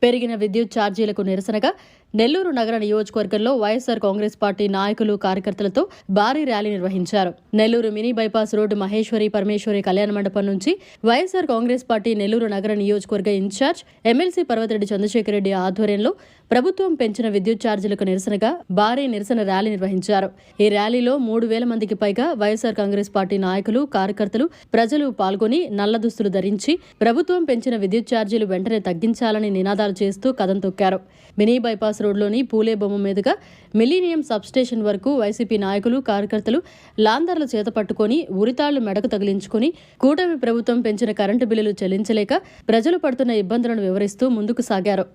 పెరిగిన విద్యుత్ ఛార్జీలకు నిరసనగా నెల్లూరు నగర నియోజకవర్గంలో వైఎస్సార్ కాంగ్రెస్ పార్టీ నాయకులు కార్యకర్తలతో భారీ ర్యాలీ నిర్వహించారు. Nellore mini bypass road Maheshwari Parameshwari కళ్యాణ మండపం నుంచి వైఎస్సార్ కాంగ్రెస్ పార్టీ నెల్లూరు నగర నియోజకవర్గ ఇన్ఛార్జ్ ఎమ్మెల్సీ పర్వతిరెడ్డి చంద్రశేఖర్ రెడ్డి ఆధ్వర్యంలో ప్రభుత్వం పెంచిన విద్యుత్ ఛార్జీలకు నిరసనగా భారీ నిరసన ర్యాలీ నిర్వహించారు. ఈ ర్యాలీలో 3,000 మందికి పైగా వైఎస్సార్ కాంగ్రెస్ పార్టీ నాయకులు, కార్యకర్తలు, ప్రజలు పాల్గొని నల్ల దుస్తులు ధరించి ప్రభుత్వం పెంచిన విద్యుత్ ఛార్జీలు వెంటనే తగ్గించాలని నినాదాలు చేస్తూ కదం తొక్కారు. మినీ బైపాస్ రోడ్లోని పూలే బొమ్మ మీదుగా మిలీనియం సబ్స్టేషన్ వరకు వైసీపీ నాయకులు, కార్యకర్తలు లాందర్ల చేత పట్టుకుని ఉరితాళ్లు మెడకు తగిలించుకుని కూటమి ప్రభుత్వం పెంచిన కరెంటు బిల్లులు చెల్లించలేక ప్రజలు పడుతున్న ఇబ్బందులను వివరిస్తూ ముందుకు సాగారు.